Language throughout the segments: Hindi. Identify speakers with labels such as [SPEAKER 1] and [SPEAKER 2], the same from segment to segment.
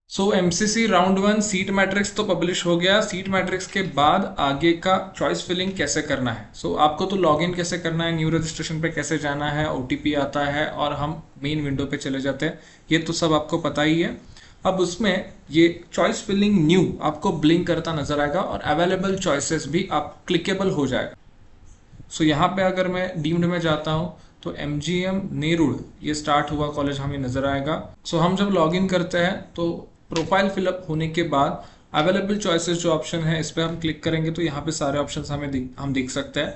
[SPEAKER 1] सो MCC round one seat matrix तो पब्लिश हो गया। सीट मैट्रिक्स के बाद आगे का चॉइस फिलिंग कैसे करना है। आपको तो लॉगिन कैसे करना है, न्यू रजिस्ट्रेशन पे कैसे जाना है, ओटीपी आता है और हम मेन विंडो पे चले जाते हैं, ये तो सब आपको पता ही है। अब उसमें ये चॉइस फिलिंग न्यू आपको ब्लिंक करता नजर आएगा और अवेलेबल चॉइसेस भी आप क्लिकेबल हो जाएगा। यहाँ पे अगर मैं डीम्ड में जाता हूँ तो एमजीएम नेरुल ये स्टार्ट हुआ कॉलेज हमें नजर आएगा। हम जब लॉग इन करते हैं तो प्रोफाइल फिलअप होने के बाद अवेलेबल चॉइसेस जो ऑप्शन है इस पर हम क्लिक करेंगे तो यहाँ पे सारे ऑप्शन हम देख सकते हैं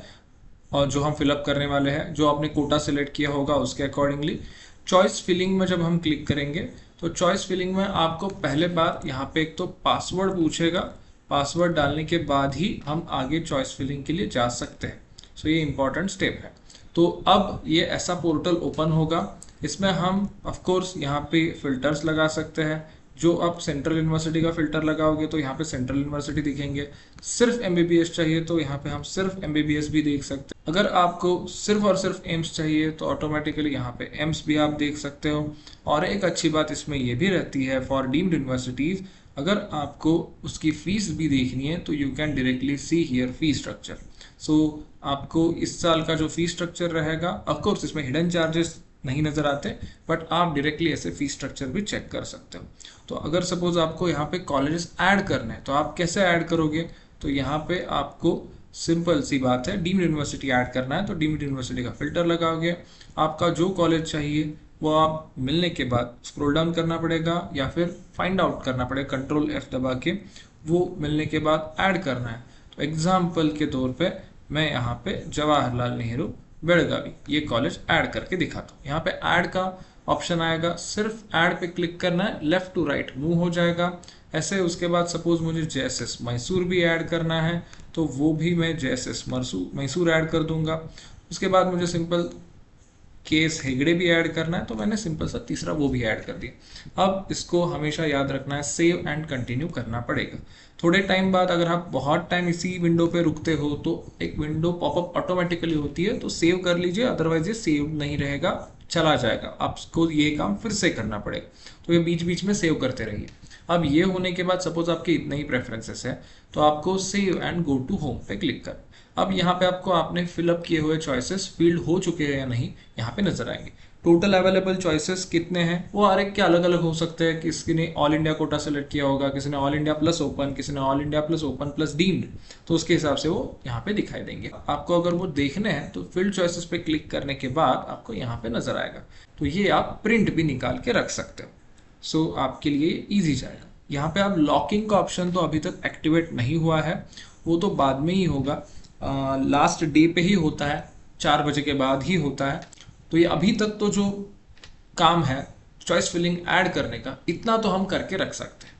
[SPEAKER 1] और जो हम फिलअप करने वाले हैं, जो आपने कोटा सिलेक्ट किया होगा उसके अकॉर्डिंगली। चॉइस फिलिंग में जब हम क्लिक करेंगे तो चॉइस फिलिंग में आपको पहले बार यहाँ पे एक तो पासवर्ड पूछेगा, पासवर्ड डालने के बाद ही हम आगे चॉइस फिलिंग के लिए जा सकते हैं। ये इंपॉर्टेंट स्टेप है। तो अब ये ऐसा पोर्टल ओपन होगा, इसमें हम ऑफ कोर्स यहाँ पे फिल्टर्स लगा सकते हैं। जो आप सेंट्रल यूनिवर्सिटी का फिल्टर लगाओगे तो यहाँ पे सेंट्रल यूनिवर्सिटी दिखेंगे। सिर्फ एमबीबीएस चाहिए तो यहाँ पे हम सिर्फ एमबीबीएस भी देख सकते हैं। अगर आपको सिर्फ और सिर्फ एम्स चाहिए तो ऑटोमेटिकली यहाँ पे एम्स भी आप देख सकते हो। और एक अच्छी बात इसमें यह भी रहती है फॉर डीम्ड यूनिवर्सिटीज, अगर आपको उसकी फीस भी देखनी है तो you can directly see here fee structure. आपको इस साल का जो फी स्ट्रक्चर रहेगा, ऑफ कोर्स इसमें हिडन चार्जेस नहीं नजर आते, बट आप डायरेक्टली ऐसे फी स्ट्रक्चर भी चेक कर सकते हो। तो अगर सपोज आपको यहाँ पे कॉलेजेस ऐड करने हैं तो आप कैसे ऐड करोगे, तो यहाँ पे आपको सिंपल सी बात है, डीम्ड यूनिवर्सिटी ऐड करना है तो डीम्ड यूनिवर्सिटी का फिल्टर लगाओगे। आपका जो कॉलेज चाहिए वो आप मिलने के बाद स्क्रॉल डाउन करना पड़ेगा या फिर फाइंड आउट करना पड़ेगा, कंट्रोल F दबा के वो मिलने के बाद ऐड करना है। तो एग्जाम्पल के तौर पे मैं यहाँ पे जवाहरलाल नेहरू बेळगावी ये कॉलेज ऐड करके दिखाता हूँ। यहाँ पे ऐड का ऑप्शन आएगा, सिर्फ ऐड पे क्लिक करना है, लेफ्ट टू राइट मूव हो जाएगा ऐसे। उसके बाद सपोज मुझे जेएसएस मैसूर भी ऐड करना है तो वो भी मैं जेएसएस मैसूर ऐड कर दूंगा। उसके बाद मुझे सिंपल केस हेगड़े भी ऐड करना है तो मैंने सिंपल सा तीसरा वो भी ऐड कर दिया। अब इसको हमेशा याद रखना है, सेव एंड कंटिन्यू करना पड़ेगा। थोड़े टाइम बाद अगर आप बहुत टाइम इसी विंडो पे रुकते हो तो एक विंडो पॉपअप ऑटोमेटिकली होती है, तो सेव कर लीजिए, अदरवाइज ये सेव नहीं रहेगा, चला जाएगा, आपको ये काम फिर से करना पड़ेगा। तो ये बीच बीच में सेव करते रहिए। अब ये होने के बाद सपोज आपके इतने ही प्रेफरेंसेस है तो आपको save and go to home पे क्लिक कर। अब यहाँ पे आपको आपने फिलअप किए हुए चॉइसेस फील्ड हो चुके हैं या नहीं यहाँ पे नजर आएंगे। टोटल अवेलेबल चॉइसेस कितने हैं वो हर एक के अलग अलग हो सकते हैं। किसी ने ऑल इंडिया कोटा सेलेक्ट किया होगा, किसी ने ऑल इंडिया प्लस ओपन, किसी ने all India plus open plus deemed, तो उसके हिसाब से वो यहाँ पे दिखाई देंगे। आपको अगर वो देखने हैं तो फील्ड चॉइसेस पे क्लिक करने के बाद आपको यहाँ पे नजर आएगा, तो ये आप प्रिंट भी निकाल के रख सकते हो। आपके लिए ईजी जाएगा। यहाँ पे आप लॉकिंग का ऑप्शन तो अभी तक एक्टिवेट नहीं हुआ है, वो तो बाद में ही होगा, लास्ट डे पे ही होता है, 4 बजे के बाद ही होता है। तो ये अभी तक तो जो काम है चॉइस फिलिंग ऐड करने का, इतना तो हम करके रख सकते हैं।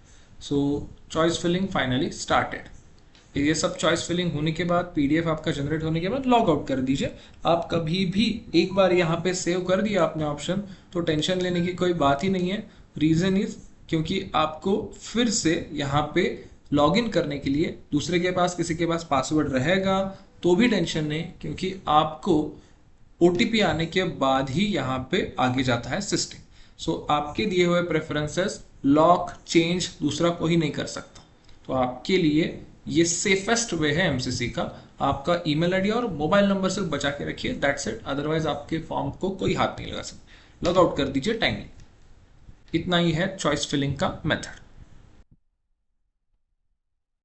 [SPEAKER 1] Choice filling finally started. ये सब चॉइस फिलिंग होने के बाद पीडीएफ आपका जनरेट होने के बाद लॉग आउट कर दीजिए। आप कभी भी एक बार यहाँ पे सेव कर दिया आपने ऑप्शन तो टेंशन लेने की कोई बात ही नहीं है। रीजन इज क्योंकि आपको फिर से यहाँ पे लॉगिन करने के लिए दूसरे के पास किसी के पास पासवर्ड रहेगा तो भी टेंशन नहीं, क्योंकि आपको ओटीपी आने के बाद ही यहाँ पे आगे जाता है सिस्टम। आपके दिए हुए प्रेफरेंसेस लॉक चेंज दूसरा कोई नहीं कर सकता। तो आपके लिए ये सेफेस्ट वे है एमसीसी का। आपका ईमेल आईडी और मोबाइल नंबर सिर्फ बचा के रखिए, दैट्स इट, अदरवाइज आपके फॉर्म को कोई हाथ नहीं लगा सकता। लॉग आउट कर दीजिए टाइमली। इतना ही है चॉइस फिलिंग का मेथड।